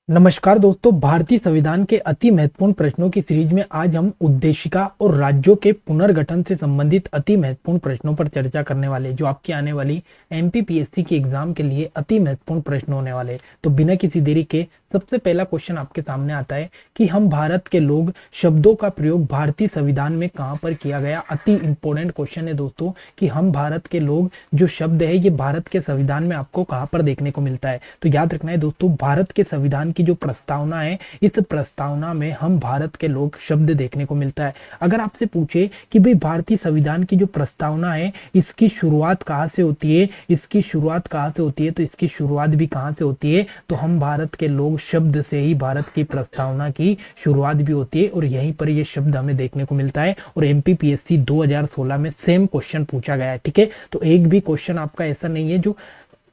नमस्कार दोस्तों, भारतीय संविधान के अति महत्वपूर्ण प्रश्नों की सीरीज में आज हम उद्देशिका और राज्यों के पुनर्गठन से संबंधित अति महत्वपूर्ण प्रश्नों पर चर्चा करने वाले, जो आपकी आने वाली एमपीपीएससी की एग्जाम के लिए अति महत्वपूर्ण प्रश्न होने वाले। तो बिना किसी देरी के सबसे पहला क्वेश्चन आपके सामने आता है कि हम भारत के लोग शब्दों का प्रयोग भारतीय संविधान में कहां पर किया गया। अति इंपॉर्टेंट क्वेश्चन है दोस्तों कि हम भारत के लोग जो शब्द है ये भारत के संविधान में आपको कहां पर देखने को मिलता है। तो याद रखना है दोस्तों, भारत के संविधान की जो प्रस्तावना है, इस प्रस्तावना में हम भारत के लोग शब्द देखने को मिलता है। अगर आपसे पूछे कि भाई भारतीय संविधान की जो प्रस्तावना है इसकी शुरुआत कहां से होती है, इसकी शुरुआत कहां से होती है, तो इसकी शुरुआत भी कहां से होती है, तो हम भारत के लोग शब्द से ही भारत की प्रस्तावना की शुरुआत भी होती है और यहीं पर ये शब्द हमें देखने को मिलता है। और एमपीपीएससी 2016 में सेम क्वेश्चन पूछा गया है। ठीक है, तो एक भी क्वेश्चन आपका ऐसा नहीं है जो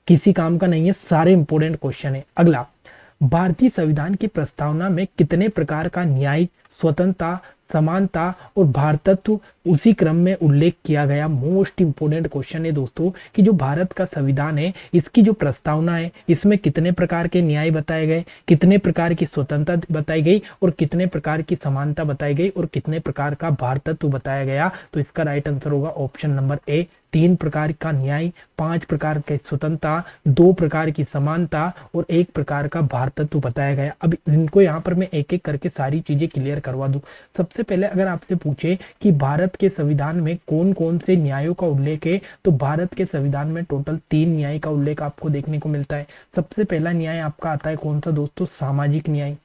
किसी काम का नहीं है, सारे इंपॉर्टेंट क्वेश्चन है। अगला, भारतीय संविधान की प्रस्तावना में कितने प्रकार का न्याय, स्वतंत्रता, समानता और भारतत्व उसी क्रम में उल्लेख किया गया। मोस्ट इंपोर्टेंट क्वेश्चन है दोस्तों कि जो भारत का संविधान है इसकी जो प्रस्तावना है इसमें कितने प्रकार के न्याय बताए गए, कितने प्रकार की स्वतंत्रता बताई गई और कितने प्रकार की समानता बताई गई और कितने प्रकार का भारतत्व बताया गया। तो इसका राइट आंसर होगा ऑप्शन नंबर ए, 3 प्रकार का न्याय, 5 प्रकार की स्वतंत्रता, 2 प्रकार की समानता और 1 प्रकार का भारतत्व बताया गया। अब इनको यहाँ पर मैं एक एक करके सारी चीजें क्लियर करवा दूं। सबसे पहले अगर आपसे पूछे कि भारत के संविधान में कौन कौन से न्यायों का उल्लेख है, तो भारत के संविधान में टोटल 3 न्याय का उल्लेख आपको देखने को मिलता है। सबसे पहला न्याय आपका आता है कौन सा दोस्तों, सामाजिक न्याय।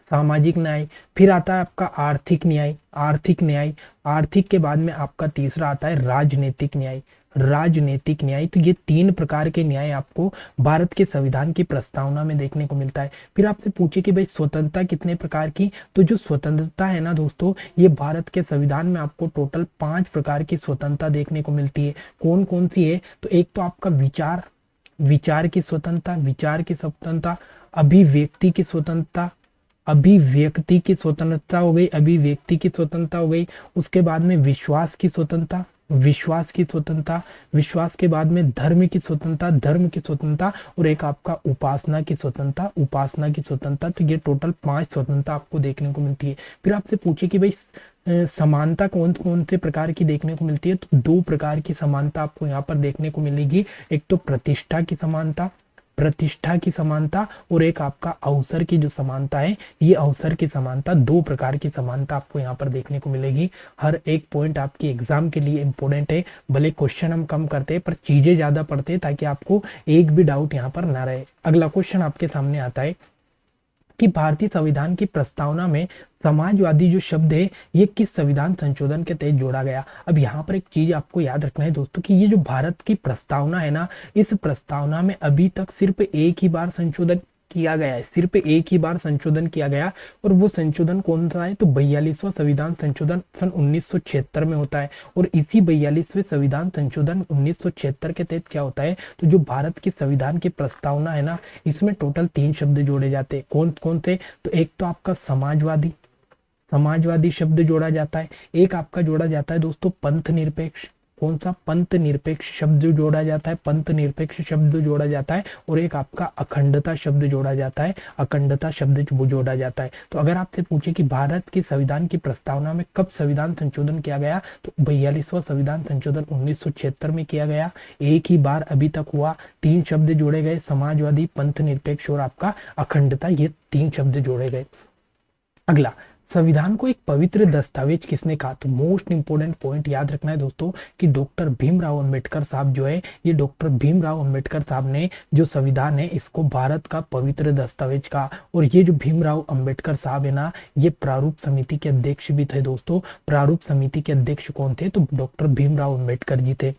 सामाजिक न्याय, फिर आता है आपका आर्थिक न्याय, आर्थिक न्याय, आर्थिक के बाद में आपका तीसरा आता है राजनीतिक न्याय, राजनीतिक न्याय। तो ये 3 प्रकार के न्याय आपको भारत के संविधान की प्रस्तावना में देखने को मिलता है। फिर आपसे पूछे कि भाई स्वतंत्रता कितने प्रकार की, तो जो स्वतंत्रता है ना दोस्तों, ये भारत के संविधान में आपको टोटल 5 प्रकार की स्वतंत्रता देखने को मिलती है। कौन कौन सी है, तो एक तो आपका विचार, विचार की स्वतंत्रता, विचार की स्वतंत्रता, अभिव्यक्ति की स्वतंत्रता, अभिव्यक्ति की स्वतंत्रता हो गई, अभिव्यक्ति की स्वतंत्रता हो गई। उसके बाद में विश्वास की स्वतंत्रता, विश्वास की स्वतंत्रता, विश्वास के बाद में धर्म की स्वतंत्रता, धर्म की स्वतंत्रता और एक आपका उपासना की स्वतंत्रता, उपासना की स्वतंत्रता। तो ये टोटल 5 स्वतंत्रता आपको देखने को मिलती है। फिर आपसे पूछे कि भाई समानता कौन कौन से प्रकार की देखने को मिलती है, तो 2 प्रकार की समानता आपको यहाँ पर देखने को मिलेगी। एक तो प्रतिष्ठा की समानता, प्रतिष्ठा की समानता, और एक आपका अवसर की जो समानता है, ये अवसर की समानता। 2 प्रकार की समानता आपको यहाँ पर देखने को मिलेगी। हर एक पॉइंट आपकी एग्जाम के लिए इंपॉर्टेंट है। भले क्वेश्चन हम कम करते हैं पर चीजें ज्यादा पढ़ते हैं ताकि आपको एक भी डाउट यहाँ पर ना रहे। अगला क्वेश्चन आपके सामने आता है कि भारतीय संविधान की प्रस्तावना में समाजवादी जो शब्द है ये किस संविधान संशोधन के तहत जोड़ा गया। अब यहाँ पर एक चीज आपको याद रखना है दोस्तों कि ये जो भारत की प्रस्तावना है ना, इस प्रस्तावना में अभी तक सिर्फ एक ही बार संशोधन किया गया है, सिर्फ एक ही बार संशोधन किया गया। और वो संशोधन कौन सा है, तो 42वां संविधान संशोधन सन 1976 में होता है। और इसी 42वें संविधान संशोधन 1976 के तहत क्या होता है, तो जो भारत के संविधान की प्रस्तावना है ना, इसमें टोटल 3 शब्द जोड़े जाते हैं। कौन कौन से, तो एक तो आपका समाजवादी, समाजवादी शब्द जोड़ा जाता है। एक आपका जोड़ा जाता है दोस्तों पंथ निरपेक्ष, कौन सा, पंथ निरपेक्ष शब्द जोड़ा जाता है, पंथ निरपेक्ष शब्द जोड़ा जाता है। और एक आपका अखंडता शब्द जोड़ा जाता है, अखंडता शब्द वो जोड़ा जाता है। तो अगर आपसे पूछे कि भारत के संविधान की प्रस्तावना में कब संविधान संशोधन किया गया, तो 42वां संविधान संशोधन 1976 में किया गया। एक ही बार अभी तक हुआ, 3 शब्द जोड़े गए, समाजवादी, पंथ निरपेक्ष और आपका अखंडता, ये 3 शब्द जोड़े गए। अगला, संविधान को एक पवित्र दस्तावेज किसने कहा, तो मोस्ट इंपोर्टेंट पॉइंट याद रखना है दोस्तों कि डॉक्टर भीमराव अंबेडकर साहब जो है, ये डॉक्टर भीमराव अंबेडकर साहब ने जो संविधान है इसको भारत का पवित्र दस्तावेज कहा। और ये जो भीमराव अंबेडकर साहब है ना, ये प्रारूप समिति के अध्यक्ष भी थे दोस्तों। प्रारूप समिति के अध्यक्ष कौन थे, तो डॉक्टर भीमराव अंबेडकर जी थे।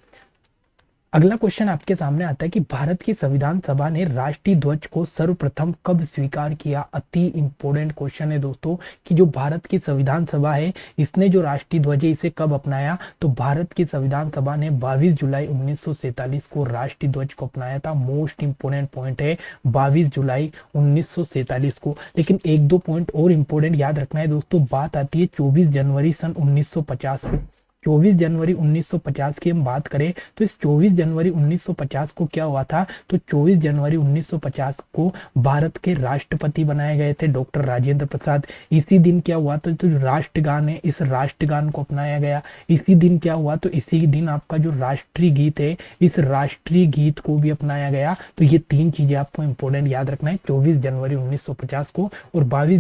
अगला क्वेश्चन आपके सामने आता है कि भारत की संविधान सभा ने राष्ट्रीय ध्वज को सर्वप्रथम कब स्वीकार किया। अति इंपॉर्टेंट क्वेश्चन है दोस्तों कि जो भारत की संविधान सभा है इसने जो राष्ट्रीय ध्वज है इसे कब अपनाया, तो भारत की संविधान सभा ने 22 जुलाई 1947 को राष्ट्रीय ध्वज को अपनाया था। मोस्ट इंपोर्टेंट पॉइंट है 22 जुलाई 1947 को। लेकिन 1-2 पॉइंट और इंपोर्टेंट याद रखना है दोस्तों, बात आती है 24 जनवरी सन 1950 को। 24 जनवरी 1950 की हम बात करें तो इस 24 जनवरी 1950 को क्या हुआ था, तो 24 जनवरी 1950 को भारत के राष्ट्रपति बनाए गए थे डॉक्टर राजेंद्र प्रसाद। इसी दिन क्या हुआ, तो जो राष्ट्रगान है इस राष्ट्रगान को अपनाया गया। इसी दिन क्या हुआ, तो इसी दिन आपका जो राष्ट्रीय गीत है इस राष्ट्रीय गीत को भी अपनाया गया। तो ये 3 चीजें आपको इंपॉर्टेंट याद रखना है 24 जनवरी 1950 को, और 22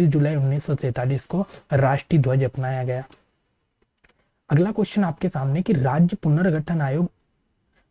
जुलाई 1947 को राष्ट्रीय ध्वज अपनाया गया। अगला क्वेश्चन आपके सामने कि राज्य पुनर्गठन आयोग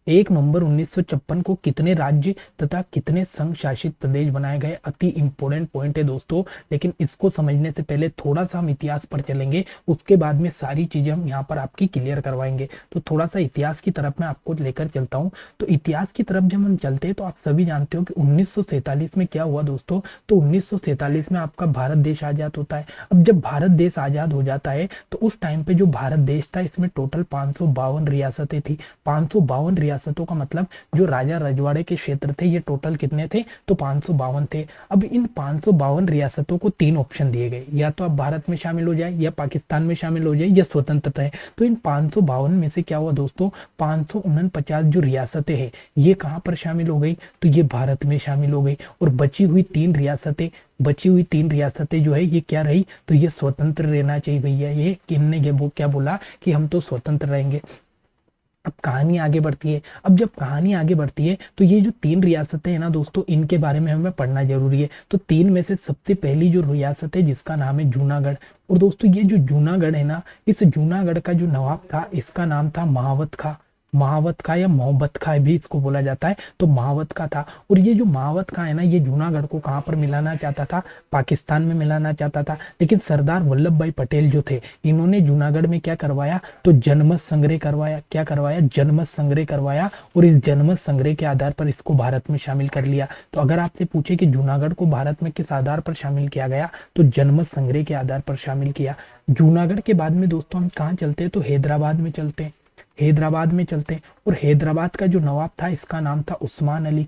1 नवंबर 1956 को कितने राज्य तथा कितने संघ शासित प्रदेश बनाए गए। अति इंपॉर्टेंट पॉइंट है दोस्तों, लेकिन इसको समझने से पहले थोड़ा सा हम इतिहास पर चलेंगे, उसके बाद में सारी चीजें हम यहाँ पर आपकी क्लियर करवाएंगे। तो थोड़ा सा इतिहास की तरफ मैं आपको लेकर चलता हूँ। तो इतिहास की तरफ जब हम चलते हैं तो आप सभी जानते हो कि 1947 में क्या हुआ दोस्तों, तो 1947 में आपका भारत देश आजाद होता है। अब जब भारत देश आजाद हो जाता है तो उस टाइम पे जो भारत देश था इसमें टोटल 552 रियासतें थी। 552 रियासतों का मतलब जो राजा रजवाड़े के क्षेत्र थे ये टोटल कितने थे, तो 552 थे। अब इन 552 रियासतों को 3 ऑप्शन दिए गए, या तो आप भारत में शामिल हो जाए, या पाकिस्तान में शामिल हो जाए, या स्वतंत्र रहे। तो इन 552 में से क्या हुआ दोस्तों, 549 जो रियासतें हैं ये कहां पर शामिल हो गई, तो ये भारत में शामिल हो गई। और बची हुई 3 रियासतें जो है ये क्या रही, तो ये स्वतंत्र रहना चाहिए भैया। ये किमने ये वो क्या बोला कि हम तो स्वतंत्र रहेंगे। अब कहानी आगे बढ़ती है। अब जब कहानी आगे बढ़ती है तो ये जो 3 रियासतें हैं ना दोस्तों, इनके बारे में हमें पढ़ना जरूरी है। तो 3 में से सबसे पहली जो रियासत है जिसका नाम है जूनागढ़। और दोस्तों ये जो जूनागढ़ है ना, इस जूनागढ़ का जो नवाब था इसका नाम था महावत खा या मोहब्बत खा भी इसको बोला जाता है, तो महावत खा था। और ये जो महावत खा है ना, ये जूनागढ़ को कहाँ पर मिलाना चाहता था, पाकिस्तान में मिलाना चाहता था। लेकिन सरदार वल्लभ भाई पटेल जो थे इन्होंने जूनागढ़ में क्या करवाया, तो जनमत संग्रह करवाया। क्या करवाया, जनमत संग्रह करवाया। और इस जनमत संग्रह के आधार पर इसको भारत में शामिल कर लिया। तो अगर आपसे पूछे कि जूनागढ़ को भारत में किस आधार पर शामिल किया गया, तो जनमत संग्रह के आधार पर शामिल किया। जूनागढ़ के बाद में दोस्तों हम कहाँ चलते हैं, तो हैदराबाद में चलते हैं। और हैदराबाद का जो नवाब था इसका नाम था उस्मान अली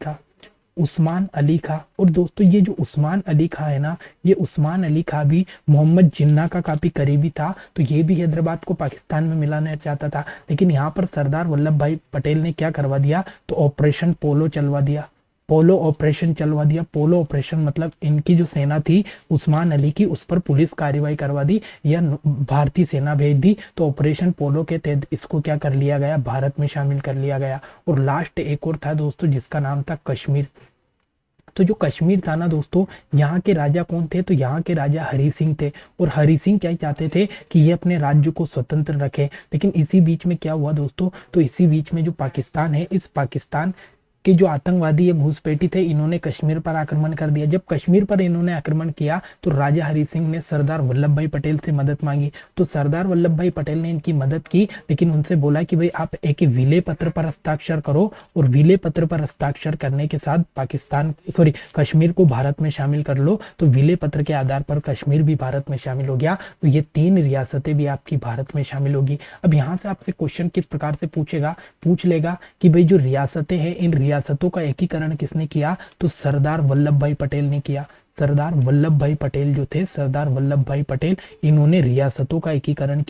खा। और दोस्तों ये जो उस्मान अली खा है ना, ये उस्मान अली खा भी मोहम्मद जिन्ना का काफी करीबी था। तो ये भी हैदराबाद को पाकिस्तान में मिलाना चाहता था। लेकिन यहाँ पर सरदार वल्लभ भाई पटेल ने क्या करवा दिया, तो ऑपरेशन पोलो चलवा दिया। पोलो ऑपरेशन मतलब इनकी जो सेना थी उस्मान अली की, उस पर पुलिस कार्रवाई करवा दी या भारतीय सेना भेज दी। तो ऑपरेशन पोलो के तहत इसको क्या कर लिया गया, भारत में शामिल कर लिया गया। और लास्ट एक और था दोस्तों जिसका नाम था कश्मीर। तो जो कश्मीर था ना दोस्तों, यहाँ के राजा कौन थे, तो यहाँ के राजा हरि सिंह थे। और हरि सिंह क्या चाहते थे कि ये अपने राज्य को स्वतंत्र रखे। लेकिन इसी बीच में क्या हुआ दोस्तों, तो इसी बीच में जो पाकिस्तान है, इस पाकिस्तान कि जो आतंकवादी या घुसपैठी थे इन्होंने कश्मीर पर आक्रमण कर दिया। जब कश्मीर पर इन्होंने आक्रमण किया तो राजा हरि सिंह ने सरदार वल्लभ भाई पटेल से मदद मांगी। तो सरदार वल्लभ भाई पटेल ने इनकी मदद की, लेकिन उनसे बोला कि भाई आप एक विलय पत्र पर हस्ताक्षर करो। और विलय पत्र पर हस्ताक्षर करने के साथ कश्मीर को भारत में शामिल कर लो। तो विलय पत्र के आधार पर कश्मीर भी भारत में शामिल हो गया। तो ये 3 रियासतें भी आपकी भारत में शामिल होगी। अब यहाँ से आपसे क्वेश्चन किस प्रकार से पूछ लेगा कि भाई जो रियासतें हैं इन रियासतों का एकीकरण किसने किया, तो सरदार वल्लभ भाई पटेल ने किया। सरदार वल्लभ भाई पटेल जो थे, सरदार वल्लभ भाई पटेल, इन्होंने रियासतों का एकीकरण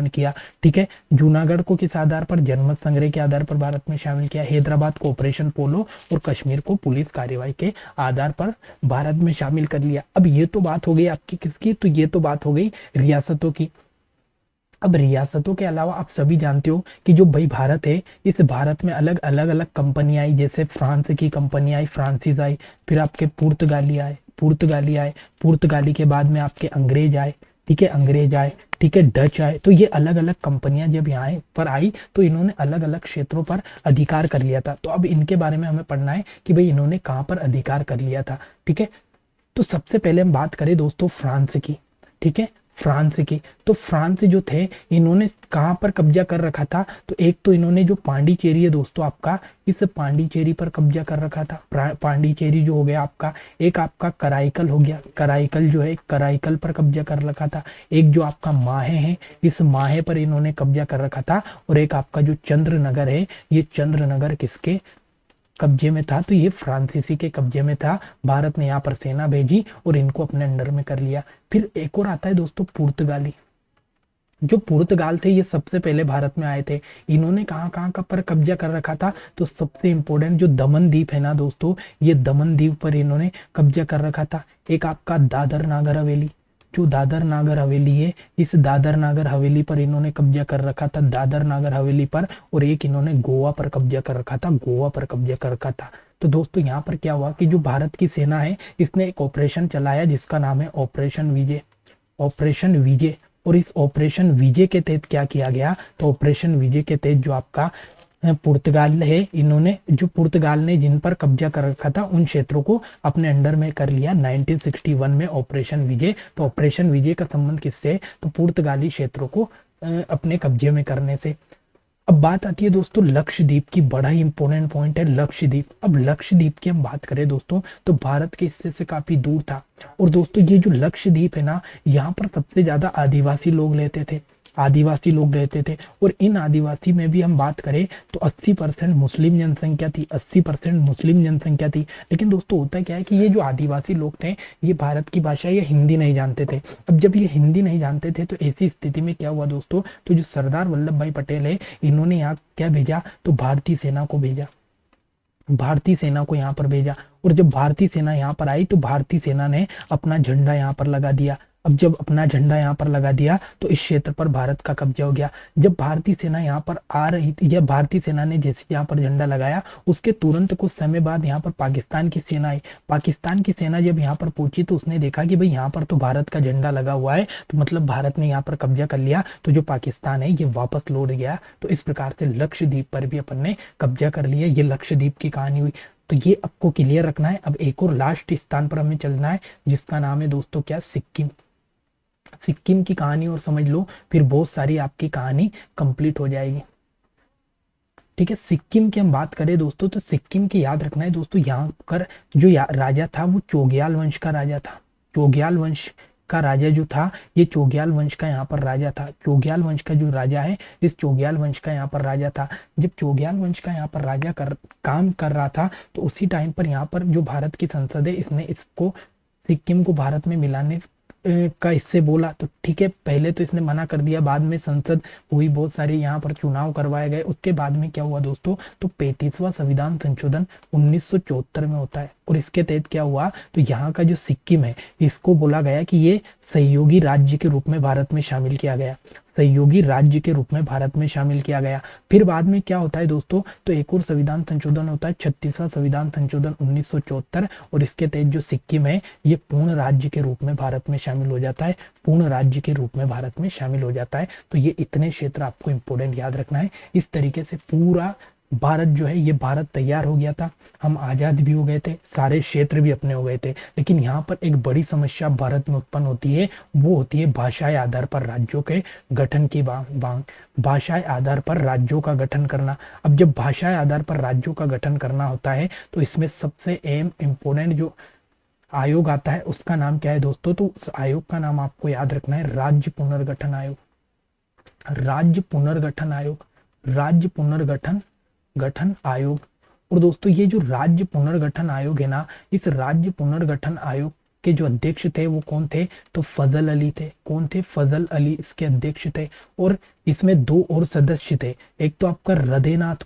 किया। ठीक है, जूनागढ़ को किस आधार पर, जनमत संग्रह के आधार पर भारत में शामिल किया। हैदराबाद को ऑपरेशन पोलो और कश्मीर को पुलिस कार्रवाई के आधार पर भारत में शामिल कर लिया। अब ये तो बात हो गई आपकी किसकी, तो ये तो बात हो गई रियासतों की। अब रियासतों के अलावा आप सभी जानते हो कि जो भाई भारत है, इस भारत में अलग अलग कंपनी आई। जैसे फ्रांस की कंपनी आई, फ्रांसीज आई। फिर आपके पुर्तगाली आए। पुर्तगाली के बाद में आपके अंग्रेज आए। ठीक है, डच आए। तो ये अलग अलग कंपनियां जब यहाँ पर आई तो इन्होंने अलग अलग क्षेत्रों पर अधिकार कर लिया था। तो अब इनके बारे में हमें पढ़ना है कि भाई इन्होंने कहाँ पर अधिकार कर लिया था। ठीक है, तो सबसे पहले हम बात करें दोस्तों फ्रांस की। ठीक है, फ्रांस की, तो फ्रांस जो थे इन्होंने कहां पर कब्जा कर रखा था, तो एक तो इन्होंने जो पांडिचेरी है दोस्तों आपका, इस पांडिचेरी पर कब्जा कर रखा था। पांडिचेरी जो हो गया आपका, एक आपका कराईकल हो गया, कराईकल जो है कराईकल पर कब्जा कर रखा था। एक जो आपका माहे है, इस माहे पर इन्होंने कब्जा कर रखा था। और एक आपका जो चंद्रनगर है, ये चंद्रनगर किसके कब्जे में था, तो ये फ्रांसीसी के कब्जे में था। भारत ने यहाँ पर सेना भेजी और इनको अपने अंडर में कर लिया। फिर एक और आता है दोस्तों पुर्तगाली। जो पुर्तगाल थे ये सबसे पहले भारत में आए थे। इन्होंने कहाँ कहाँ का पर कब्जा कर रखा था, तो सबसे इंपॉर्टेंट जो दमन द्वीप है ना दोस्तों, ये दमन द्वीप पर इन्होंने कब्जा कर रखा था। एक आपका दादर नागर हवेली, जो दादर नागर हवेली है, इस दादर नागर हवेली पर इन्होंने कब्जा कर रखा था, दादर नागर हवेली पर। और एक इन्होंने गोवा पर कब्जा कर रखा था, गोवा पर कब्जा कर रखा था। तो दोस्तों यहाँ पर क्या हुआ कि जो भारत की सेना है इसने एक ऑपरेशन चलाया जिसका नाम है ऑपरेशन विजय, ऑपरेशन विजय। और इस ऑपरेशन विजय के तहत क्या किया गया, तो ऑपरेशन विजय के तहत जो आपका पुर्तगाल है, इन्होंने जो पुर्तगाल ने जिन पर कब्जा कर रखा था उन क्षेत्रों को अपने अंडर में कर लिया 1961 में ऑपरेशन विजय। तो ऑपरेशन विजय का संबंध किससे है, तो पुर्तगाली क्षेत्रों को अपने कब्जे में करने से। अब बात आती है दोस्तों लक्षद्वीप की, बड़ा ही इंपॉर्टेंट पॉइंट है लक्षद्वीप। अब लक्षद्वीप की हम बात करें दोस्तों, तो भारत के हिस्से से काफी दूर था। और दोस्तों ये जो लक्षद्वीप है ना, यहाँ पर सबसे ज्यादा आदिवासी लोग रहते थे, आदिवासी लोग रहते थे। और इन आदिवासी में भी हम बात करें तो 80% मुस्लिम जनसंख्या थी, 80% मुस्लिम जनसंख्या थी। लेकिन दोस्तों होता क्या है कि ये जो आदिवासी लोग थे ये भारत की भाषा या हिंदी नहीं जानते थे। अब जब ये हिंदी नहीं जानते थे तो ऐसी स्थिति में क्या हुआ दोस्तों, तो जो सरदार वल्लभ भाई पटेल है इन्होंने यहाँ क्या भेजा, तो भारतीय सेना को भेजा, भारतीय सेना को यहाँ पर भेजा। और जब भारतीय सेना यहाँ पर आई तो भारतीय सेना ने अपना झंडा यहाँ पर लगा दिया। अब जब अपना झंडा यहाँ पर लगा दिया तो इस क्षेत्र पर भारत का कब्जा हो गया। जब भारतीय सेना यहाँ पर आ रही थी, या भारतीय सेना ने जैसे यहाँ पर झंडा लगाया उसके तुरंत कुछ समय बाद यहाँ पर पाकिस्तान की सेना आई। पाकिस्तान की सेना जब यहाँ पर पहुंची तो उसने देखा कि भाई यहाँ पर तो भारत का झंडा लगा हुआ है, तो मतलब भारत ने यहाँ पर कब्जा कर लिया, तो जो पाकिस्तान है ये वापस लौट गया। तो इस प्रकार से लक्षद्वीप पर भी अपन ने कब्जा कर लिया। ये लक्षद्वीप की कहानी हुई। तो ये आपको क्लियर रखना है। अब एक और लास्ट स्थान पर हमें चलना है जिसका नाम है दोस्तों क्या, सिक्किम। सिक्किम की कहानी और समझ लो, फिर बहुत सारी आपकी कहानी कंप्लीट हो जाएगी। ठीक है, सिक्किम की हम बात करें दोस्तों, तो सिक्किम की याद रखना है दोस्तों, यहाँ पर जो राजा था वो चोग्याल वंश का राजा था। चोग्याल वंश का राजा जो था, ये चोग्याल वंश का यहाँ पर राजा था। चोग्याल वंश का जो राजा है, इस चोग्याल वंश का यहाँ पर राजा था। जब चोग्याल वंश का यहाँ पर राजा काम कर रहा था, तो उसी टाइम पर यहाँ पर जो भारत की संसद है इसने इसको, सिक्किम को भारत में मिलाने का इससे बोला। तो ठीक है, पहले तो इसने मना कर दिया, बाद में संसद हुई, बहुत सारे यहाँ पर चुनाव करवाए गए। उसके बाद में क्या हुआ दोस्तों, तो 35वां संविधान संशोधन 1974 में होता है। और इसके तहत क्या हुआ, तो यहाँ का जो सिक्किम है इसको बोला गया कि ये सहयोगी राज्य के रूप में भारत में शामिल किया गया, सहयोगी राज्य के रूप में भारत में शामिल किया गया। फिर बाद में क्या होता है दोस्तों, तो एक और संविधान संशोधन होता है, 36वां संविधान संशोधन 1974। और इसके तहत जो सिक्किम है ये पूर्ण राज्य के रूप में भारत में शामिल हो जाता है, पूर्ण राज्य के रूप में भारत में शामिल हो जाता है। तो ये इतने क्षेत्र आपको इंपोर्टेंट याद रखना है। इस तरीके से पूरा भारत जो है, ये भारत तैयार हो गया था, हम आजाद भी हो गए थे, सारे क्षेत्र भी अपने हो गए थे। लेकिन यहाँ पर एक बड़ी समस्या भारत में उत्पन्न होती है, वो होती है भाषाई आधार पर राज्यों के गठन की मांग। भाषाई आधार पर राज्यों का गठन करना। अब जब भाषाई आधार पर राज्यों का गठन करना होता है तो इसमें सबसे अहम इम्पोर्टेंट जो आयोग आता है उसका नाम क्या है दोस्तों, तो उस आयोग का नाम आपको याद रखना है, राज्य पुनर्गठन आयोग। राज्य पुनर्गठन आयोग, राज्य पुनर्गठन आयोग। और दोस्तों ये जो राज्य पुनर्गठन आयोग है ना, इस राज्य पुनर्गठन आयोग के जो अध्यक्ष थे वो कौन थे, तो फजल अली थे। कौन थे, फजल अली इसके अध्यक्ष थे। और इसमें दो और सदस्य थे, एक तो आपका हृदयनाथ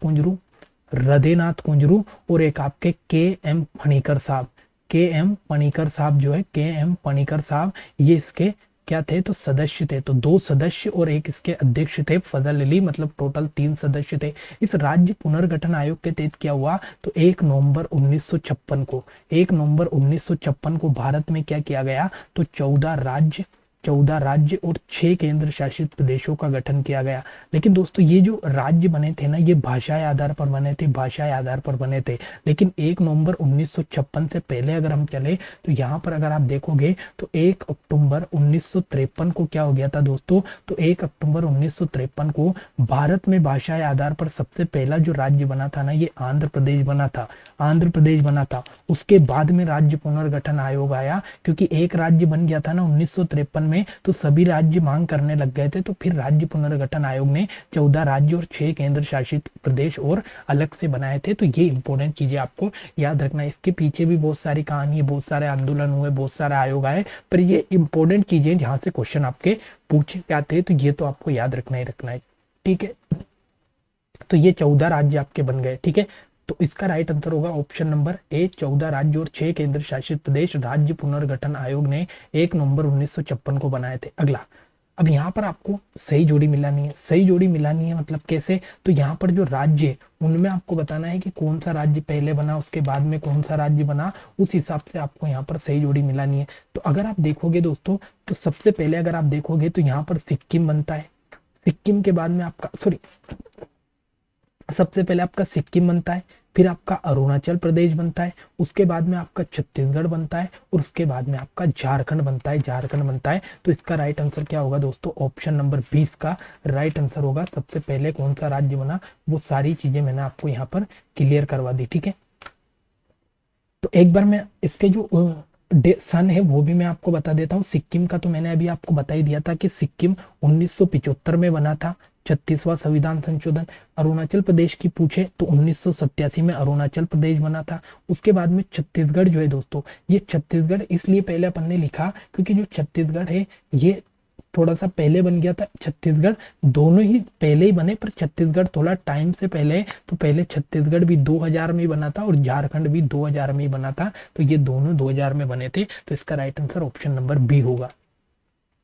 कुंजरू और एक आपके के एम पणिकर साहब। के एम पणिकर साहब जो है, के एम पणिकर साहब, ये इसके क्या थे, तो सदस्य थे। तो दो सदस्य और एक इसके अध्यक्ष थे फजल अली, मतलब टोटल 3 सदस्य थे। इस राज्य पुनर्गठन आयोग के तहत क्या हुआ, तो 1 नवंबर 1956 को, 1 नवंबर 1956 को भारत में क्या किया गया, तो 14 राज्य और 6 केंद्र शासित प्रदेशों का गठन किया गया। लेकिन दोस्तों ये जो राज्य बने थे ना, ये भाषाई आधार पर बने थे, भाषाई आधार पर बने थे। लेकिन 1 नवंबर 1956 से पहले अगर हम चले तो यहाँ पर अगर आप देखोगे तो 1 अक्टूबर 1953 को क्या हो गया था दोस्तों, तो 1 अक्टूबर 1953 को भारत में भाषाई आधार पर सबसे पहला जो राज्य बना था ना, ये आंध्र प्रदेश बना था, आंध्र प्रदेश बना था। उसके बाद में राज्य पुनर्गठन आयोग आया, क्योंकि एक राज्य बन गया था ना 1953 में तो सभी राज्य मांग करने लग गए थे, तो फिर राज्य पुनर्गठन आयोग ने 14 राज्य और 6 केंद्र शासित प्रदेश और अलग से बनाए थे। तो ये इंपॉर्टेंट चीजें आपको याद रखना है। इसके पीछे भी बहुत सारी कहानी है, बहुत सारे आंदोलन हुए, बहुत सारे आयोग आए, पर ये इंपॉर्टेंट चीजें जहां से क्वेश्चन आपके पूछे जाते हैं, तो ये तो आपको याद रखना ही रखना है। ठीक है, तो ये 14 राज्य आपके बन गए। ठीक है, तो इसका राइट आंसर होगा ऑप्शन नंबर ए, 14 राज्य और 6 केंद्र शासित प्रदेश राज्य पुनर्गठन आयोग ने 1 नवंबर 1956 को बनाए थे। अगला, अब यहाँ पर आपको सही जोड़ी मिलानी है। सही जोड़ी मिलानी है मतलब कैसे, तो यहाँ पर जो राज्य है उनमें आपको बताना है कि कौन सा राज्य पहले बना, उसके बाद में कौन सा राज्य बना, उस हिसाब से आपको यहाँ पर सही जोड़ी मिलानी है। तो अगर आप देखोगे दोस्तों, तो सबसे पहले अगर आप देखोगे तो यहाँ पर सिक्किम बनता है। सिक्किम के बाद में आपका सबसे पहले आपका सिक्किम बनता है, फिर आपका अरुणाचल प्रदेश बनता है, उसके बाद में आपका छत्तीसगढ़ बनता है, और उसके बाद में आपका झारखंड बनता है। तो इसका राइट आंसर क्या होगा दोस्तों, ऑप्शन नंबर 20 का राइट आंसर होगा। सबसे पहले कौन सा राज्य बना, वो सारी चीजें मैंने आपको यहाँ पर क्लियर करवा दी। ठीक है, तो एक बार मैं इसके जो सन है वो भी मैं आपको बता देता हूँ। सिक्किम का तो मैंने अभी आपको बता ही दिया था कि सिक्किम 1975 में बना था, 36वां संविधान संशोधन। अरुणाचल प्रदेश की पूछे तो 1987 में अरुणाचल प्रदेश बना था। उसके बाद में छत्तीसगढ़ जो है दोस्तों, ये छत्तीसगढ़ इसलिए पहले अपन ने लिखा क्योंकि जो छत्तीसगढ़ है ये थोड़ा सा पहले बन गया था। छत्तीसगढ़ दोनों ही पहले ही बने, पर छत्तीसगढ़ थोड़ा टाइम से पहले, तो पहले छत्तीसगढ़ भी 2000 में बना था और झारखंड भी 2000 में ही बना था। तो ये दोनों 2000 में बने थे। तो इसका right answer option number B होगा।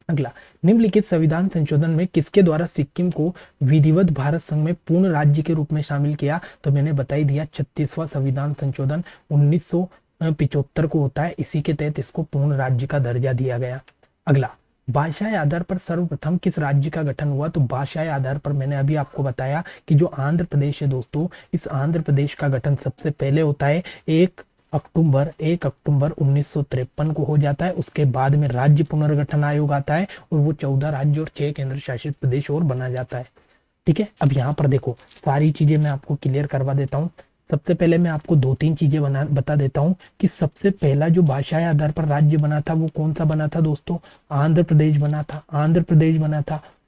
अगला, निम्नलिखित संविधान संशोधन में किसके द्वारा सिक्किम को विधिवत भारत संघ में पूर्ण राज्य के रूप में शामिल किया, तो मैंने बता ही दिया 36वां संविधान संशोधन 1975 को होता है, इसी के तहत इसको पूर्ण राज्य का दर्जा दिया गया। अगला, भाषाई आधार पर सर्वप्रथम किस राज्य का गठन हुआ, तो भाषाई आधार पर मैंने अभी आपको बताया कि जो आंध्र प्रदेश है दोस्तों, इस आंध्र प्रदेश का गठन सबसे पहले होता है 1 अक्टूबर 1953 को हो जाता है। उसके बाद में राज्य पुनर्गठन आयोग आता है और वो 14 राज्य और 6 केंद्र शासित प्रदेश और बना जाता है। ठीक है, अब यहाँ पर देखो सारी चीजें मैं आपको क्लियर करवा देता हूँ। सबसे पहले मैं आपको 2-3 चीजें बता देता हूँ कि सबसे पहला जो भाषाई आधार पर राज्य बना था वो कौन सा बना था दोस्तों, आंध्र प्रदेश बना था।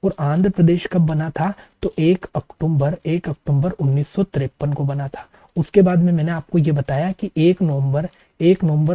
और आंध्र प्रदेश कब बना था, तो 1 अक्टूबर 1953 को बना था। उसके बाद में मैंने आपको ये बताया कि 1 नवंबर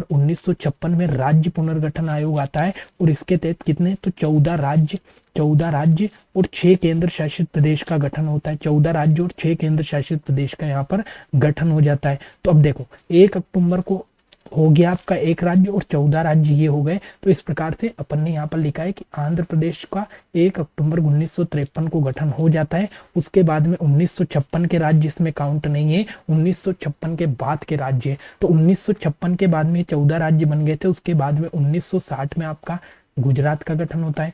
1956 में राज्य पुनर्गठन आयोग आता है और इसके तहत कितने, तो 14 राज्य और 6 केंद्र शासित प्रदेश का गठन होता है। 14 राज्य और 6 केंद्र शासित प्रदेश का यहाँ पर गठन हो जाता है। तो अब देखो 1 अक्टूबर को हो गया आपका 1 राज्य और 14 राज्य ये हो गए। तो इस प्रकार से अपन ने यहाँ पर लिखा है कि आंध्र प्रदेश का 1 अक्टूबर 1953 को गठन हो जाता है। उसके बाद में 1956 के राज्य इसमें काउंट नहीं है, 1956 के बाद के राज्य है। तो 1956 के बाद में 14 राज्य बन गए थे। उसके बाद में 1960 में आपका गुजरात का गठन होता है,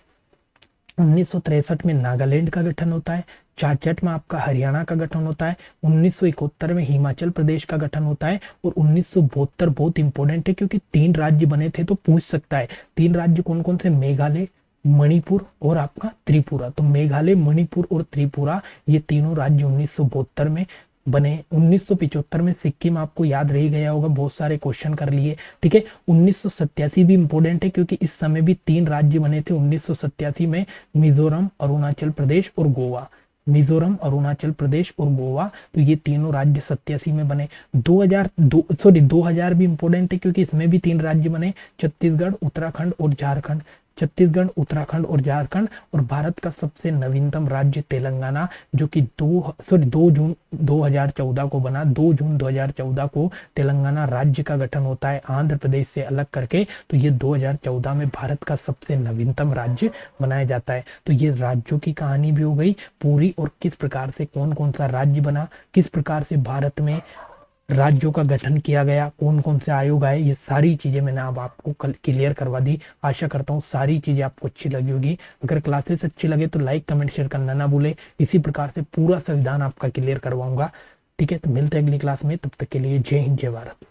1963 में नागालैंड का गठन होता है, 66 में आपका हरियाणा का गठन होता है, 1971 में हिमाचल प्रदेश का गठन होता है और 1972 बहुत इंपॉर्टेंट है क्योंकि 3 राज्य बने थे, तो पूछ सकता है 3 राज्य कौन कौन से, मेघालय, मणिपुर और आपका त्रिपुरा। तो मेघालय, मणिपुर और त्रिपुरा ये तीनों राज्य 1972 में बने। 1975 में सिक्किम आपको याद रह गया होगा, बहुत सारे क्वेश्चन कर लिए। ठीक है, 1987 भी इंपॉर्टेंट है क्योंकि इस समय भी 3 राज्य बने थे 1987 में, मिजोरम, अरुणाचल प्रदेश और गोवा। तो ये तीनों राज्य 87 में बने। 2000 भी इंपॉर्टेंट है क्योंकि इसमें भी 3 राज्य बने, छत्तीसगढ़, उत्तराखंड और झारखंड। और भारत का सबसे नवीनतम राज्य तेलंगाना, जो कि 2 जून 2014 को बना। 2 जून 2014 को तेलंगाना राज्य का गठन होता है आंध्र प्रदेश से अलग करके। तो ये 2014 में भारत का सबसे नवीनतम राज्य बनाया जाता है। तो ये राज्यों की कहानी भी हो गई पूरी, और किस प्रकार से कौन कौन सा राज्य बना, किस प्रकार से भारत में राज्यों का गठन किया गया, कौन कौन से आयोग आए, ये सारी चीजें मैंने अब आपको कल क्लियर करवा दी। आशा करता हूँ सारी चीजें आपको अच्छी लगी होगी। अगर क्लासेस अच्छी लगे तो लाइक, कमेंट, शेयर करना ना भूले। इसी प्रकार से पूरा संविधान आपका क्लियर करवाऊंगा। ठीक है, तो मिलते हैं अगली क्लास में, तब तक के लिए जय हिंद, जय भारत।